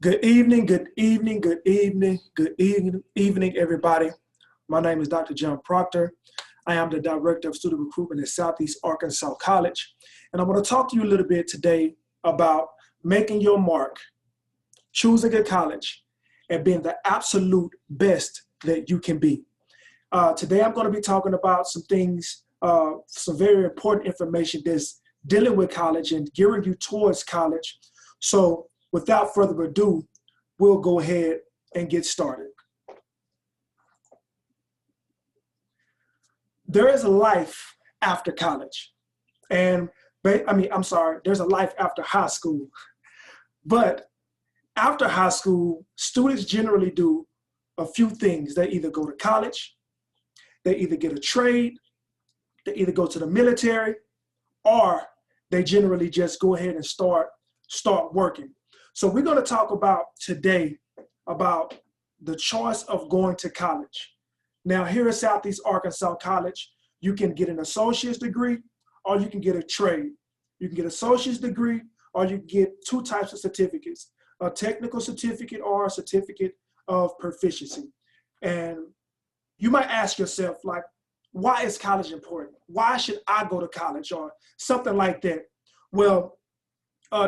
Good evening, good evening, good evening, good evening, everybody. My name is Dr. John Proctor. I am the Director of Student Recruitment at Southeast Arkansas College. And I want to talk to you a little bit today about making your mark, choosing a college, and being the absolute best that you can be. Today, I'm going to be talking about some things, some very important information that's dealing with college and gearing you towards college. So without further ado, we'll go ahead and get started. There is a life after college. And there's a life after high school. But after high school, students generally do a few things. They either go to college, they either get a trade, they either go to the military, or they generally just go ahead and start working. So we're going to talk about today about the choice of going to college. Now, here at Southeast Arkansas College, you can get an associate's degree or you can get a trade. You can get an associate's degree or you can get two types of certificates, a technical certificate or a certificate of proficiency. And you might ask yourself, like, why is college important? Why should I go to college or something like that? Well,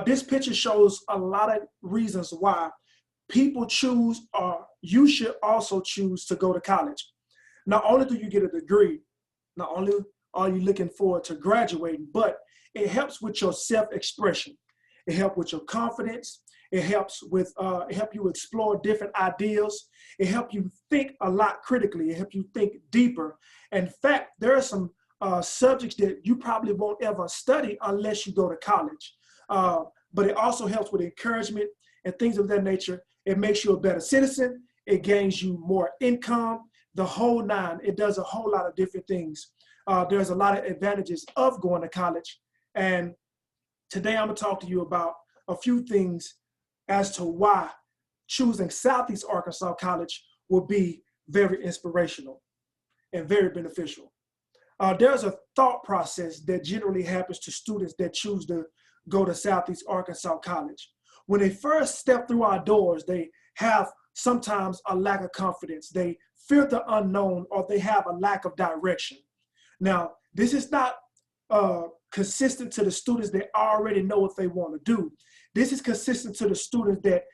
this picture shows a lot of reasons why people choose, or you should also choose to go to college. Not only do you get a degree, not only are you looking forward to graduating, but it helps with your self-expression. It helps with your confidence. It helps you explore different ideas. It helps you think a lot critically. It helps you think deeper. In fact, there are some subjects that you probably won't ever study unless you go to college. But it also helps with encouragement and things of that nature. It makes you a better citizen. It gains you more income, the whole nine. It does a whole lot of different things. There's a lot of advantages of going to college. And today I'm going to talk to you about a few things as to why choosing Southeast Arkansas College will be very inspirational and very beneficial. There's a thought process that generally happens to students that choose to go to Southeast Arkansas College. When they first step through our doors, they have sometimes a lack of confidence. They fear the unknown, or they have a lack of direction. Now, this is not consistent to the students that already know what they want to do. This is consistent to the students that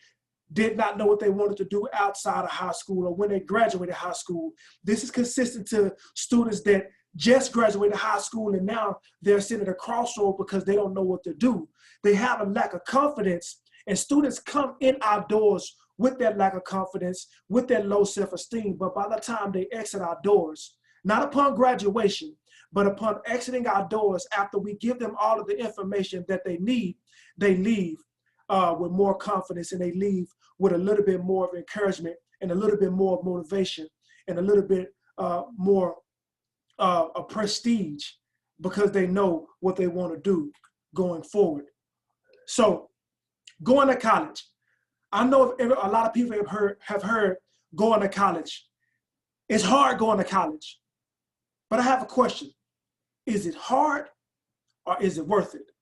did not know what they wanted to do outside of high school or when they graduated high school. This is consistent to students that just graduated high school and now they're sitting at a crossroad because they don't know what to do. They have a lack of confidence, and students come in our doors with that lack of confidence, with that low self-esteem. But by the time they exit our doors, not upon graduation, but upon exiting our doors, after we give them all of the information that they need, they leave with more confidence, and they leave with a little bit more of encouragement and a little bit more motivation and a little bit more a prestige, because they know what they want to do going forward. So going to college, I know a lot of people have heard going to college. It's hard going to college, but I have a question. Is it hard or is it worth it?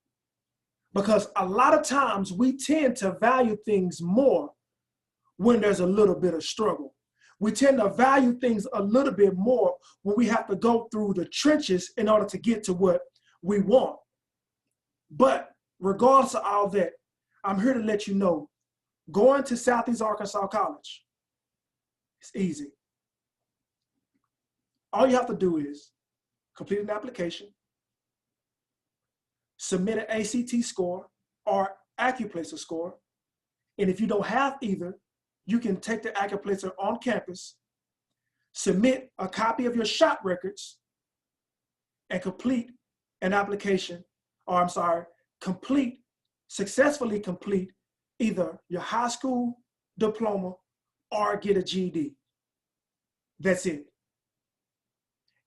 Because a lot of times we tend to value things more when there's a little bit of struggle. We tend to value things a little bit more when we have to go through the trenches in order to get to what we want. But regardless of all that, I'm here to let you know, going to Southeast Arkansas College, it's easy. All you have to do is complete an application, submit an ACT score or Accuplacer score, and if you don't have either, you can take the Accuplacer on campus, submit a copy of your shot records, and complete an application, or successfully complete either your high school diploma or get a GED. That's it.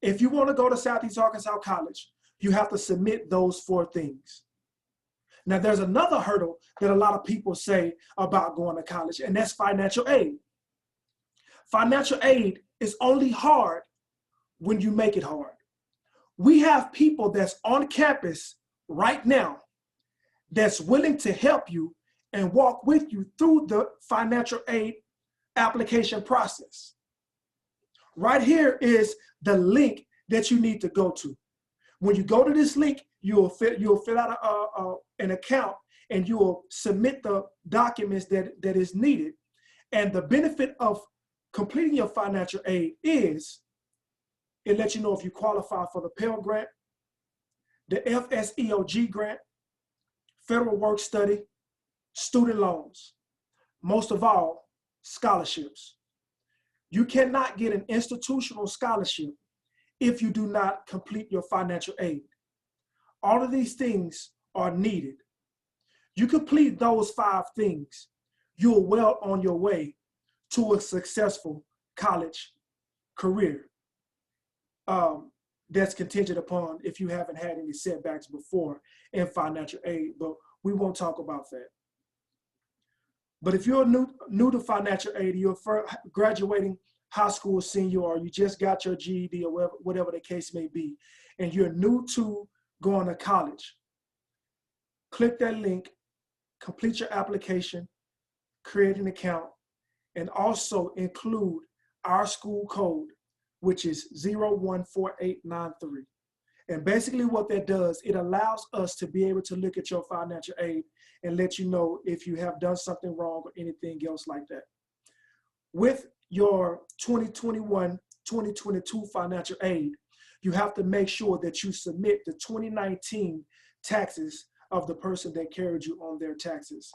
If you want to go to Southeast Arkansas College, you have to submit those 4 things. Now, there's another hurdle that a lot of people say about going to college, and that's financial aid. Financial aid is only hard when you make it hard. We have people that's on campus right now that's willing to help you and walk with you through the financial aid application process. Right here is the link that you need to go to. When you go to this link, you'll fill out an account and you will submit the documents that is needed. And the benefit of completing your financial aid is it lets you know if you qualify for the Pell Grant, the FSEOG grant, federal work study, student loans, most of all, scholarships. You cannot get an institutional scholarship if you do not complete your financial aid. All of these things are needed. You complete those 5 things, you're well on your way to a successful college career. That's contingent upon if you haven't had any setbacks before in financial aid, but we won't talk about that. But if you're new to financial aid, you're graduating high school senior, or you just got your GED or whatever the case may be, and you're new to going to college, click that link, complete your application, create an account, and also include our school code, which is 014893. And basically what that does, it allows us to be able to look at your financial aid and let you know if you have done something wrong or anything else like that. With your 2021-2022 financial aid, you have to make sure that you submit the 2019 taxes of the person that carried you on their taxes.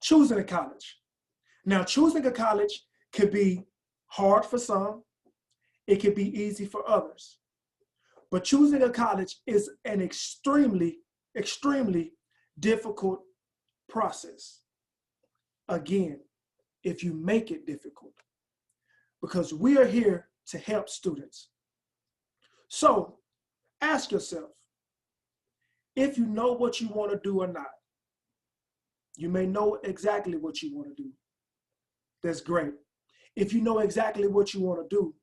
Choosing a college. Now, choosing a college could be hard for some, it could be easy for others. But choosing a college is an extremely, extremely difficult process. Again, if you make it difficult, because we are here to help students. So ask yourself, if you know what you want to do or not. You may know exactly what you want to do. That's great. If you know exactly what you want to do,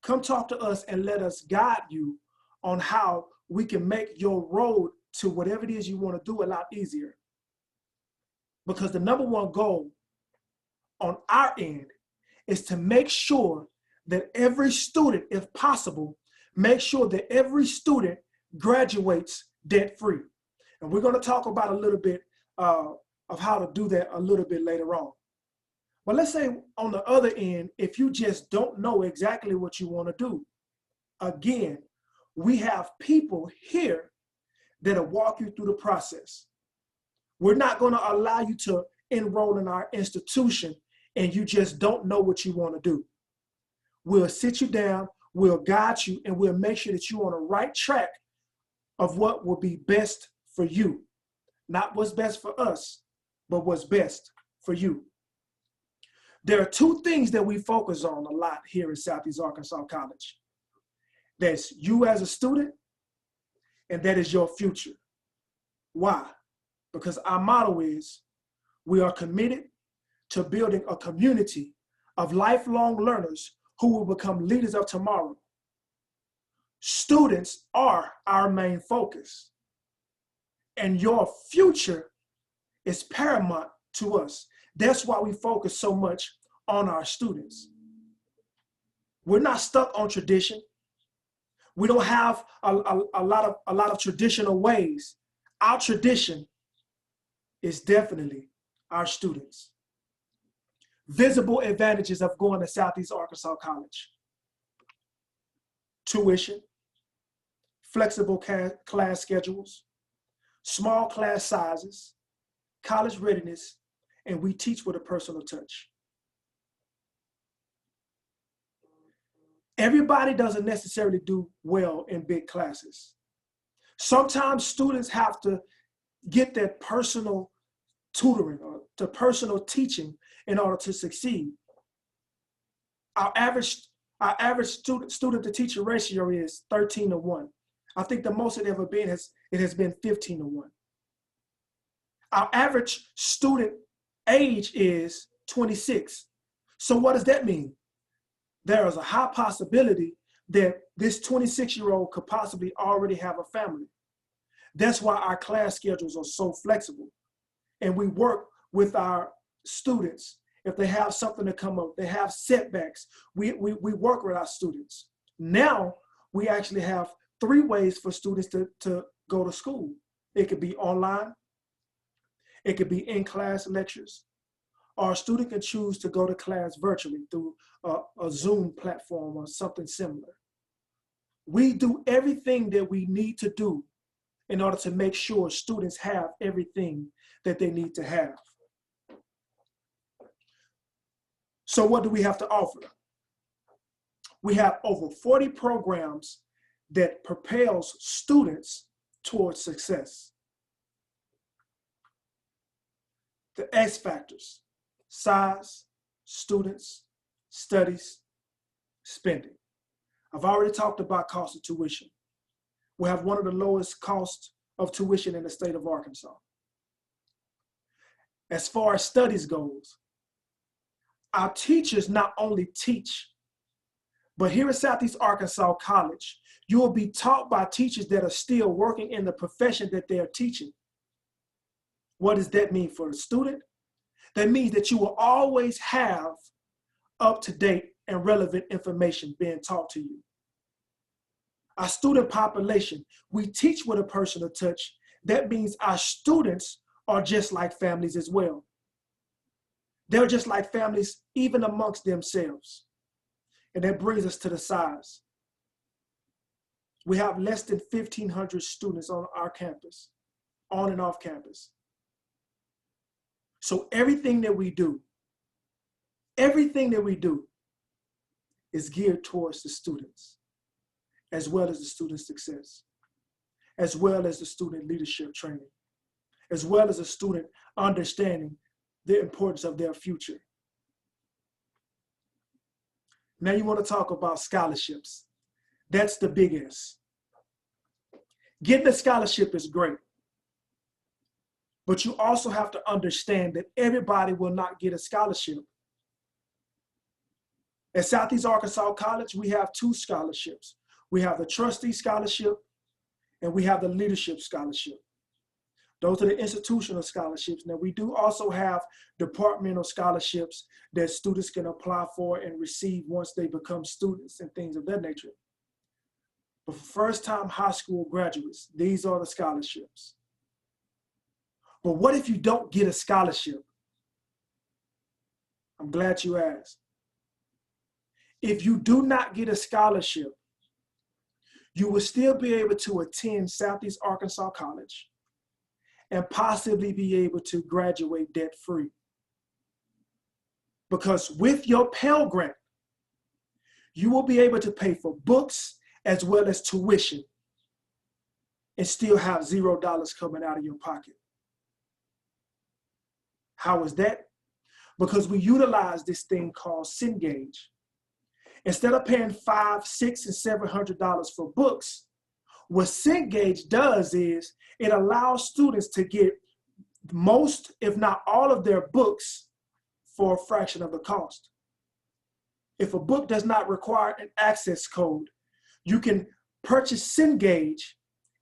come talk to us and let us guide you on how we can make your road to whatever it is you want to do a lot easier. Because the number one goal on our end is to make sure that every student, if possible, make sure that every student graduates debt-free. And we're going to talk about a little bit of how to do that a little bit later on. But let's say on the other end, if you just don't know exactly what you want to do, again, we have people here that'll walk you through the process. We're not going to allow you to enroll in our institution and you just don't know what you want to do. We'll sit you down, we'll guide you, and we'll make sure that you're on the right track of what will be best for you. Not what's best for us, but what's best for you. There are 2 things that we focus on a lot here at Southeast Arkansas College. That's you as a student, and that is your future. Why? Because our motto is, we are committed to building a community of lifelong learners who will become leaders of tomorrow. Students are our main focus, and your future is paramount to us. That's why we focus so much on our students. We're not stuck on tradition. We don't have a lot of traditional ways. Our tradition is definitely our students. Visible advantages of going to Southeast Arkansas College: tuition, flexible class schedules, small class sizes, college readiness, and we teach with a personal touch. Everybody doesn't necessarily do well in big classes. Sometimes students have to get that personal tutoring or to personal teaching in order to succeed. Our average student to teacher ratio is 13:1. I think the most it ever been has been 15:1. Our average student age is 26. So what does that mean? There is a high possibility that this 26-year-old could possibly already have a family. That's why our class schedules are so flexible. And we work with our students. If they have something to come up, they have setbacks, we work with our students. Now, we actually have 3 ways for students to go to school. It could be online, it could be in-class lectures, or a student can choose to go to class virtually through a Zoom platform or something similar. We do everything that we need to do in order to make sure students have everything that they need to have. So what do we have to offer? We have over 40 programs that propels students towards success. The X factors: size, students, studies, spending. I've already talked about cost of tuition. We have one of the lowest costs of tuition in the state of Arkansas. As far as studies goes, our teachers not only teach, but here at Southeast Arkansas College, you will be taught by teachers that are still working in the profession that they are teaching. What does that mean for the student? That means that you will always have up-to-date and relevant information being taught to you. Our student population, we teach with a personal touch. That means our students are just like families as well. They're just like families even amongst themselves. And that brings us to the size. We have less than 1,500 students on our campus, on and off campus. So everything that we do is geared towards the students, as well as the student success, as well as the student leadership training, as well as the student understanding the importance of their future. Now you want to talk about scholarships. That's the big S. Getting a scholarship is great, but you also have to understand that everybody will not get a scholarship. At Southeast Arkansas College, we have 2 scholarships. We have the trustee scholarship and we have the leadership scholarship. Those are the institutional scholarships. Now, we do also have departmental scholarships that students can apply for and receive once they become students and things of that nature. But for first-time high school graduates, these are the scholarships. But what if you don't get a scholarship? I'm glad you asked. If you do not get a scholarship, you will still be able to attend Southeast Arkansas College and possibly be able to graduate debt-free. Because with your Pell Grant, you will be able to pay for books as well as tuition and still have $0 coming out of your pocket. How is that? Because we utilize this thing called Cengage. Instead of paying $500, $600, and $700 for books, what Cengage does is it allows students to get most, if not all of their books for a fraction of the cost. If a book does not require an access code, you can purchase Cengage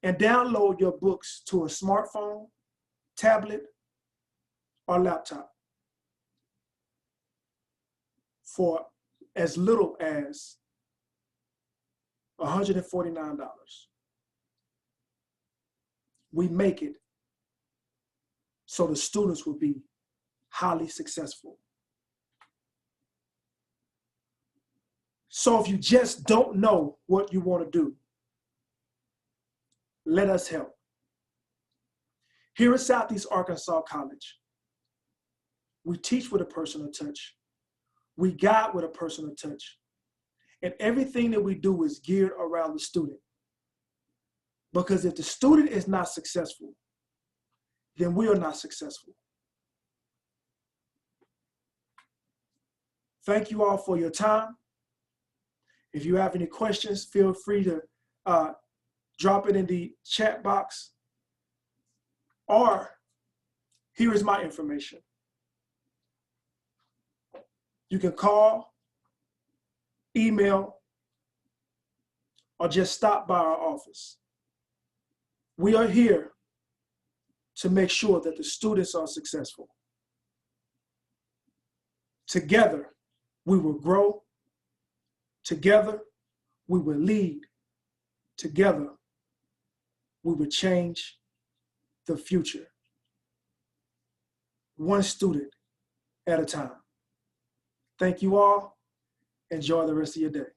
and download your books to a smartphone, tablet, or laptop for as little as $149. We make it so the students will be highly successful. So if you just don't know what you want to do, let us help. Here at Southeast Arkansas College, we teach with a personal touch. We guide with a personal touch. And everything that we do is geared around the student. Because if the student is not successful, then we are not successful. Thank you all for your time. If you have any questions, feel free to drop it in the chat box. Or here is my information. You can call, email, or just stop by our office. We are here to make sure that the students are successful. Together, we will grow. Together, we will lead. Together, we will change the future. One student at a time. Thank you all. Enjoy the rest of your day.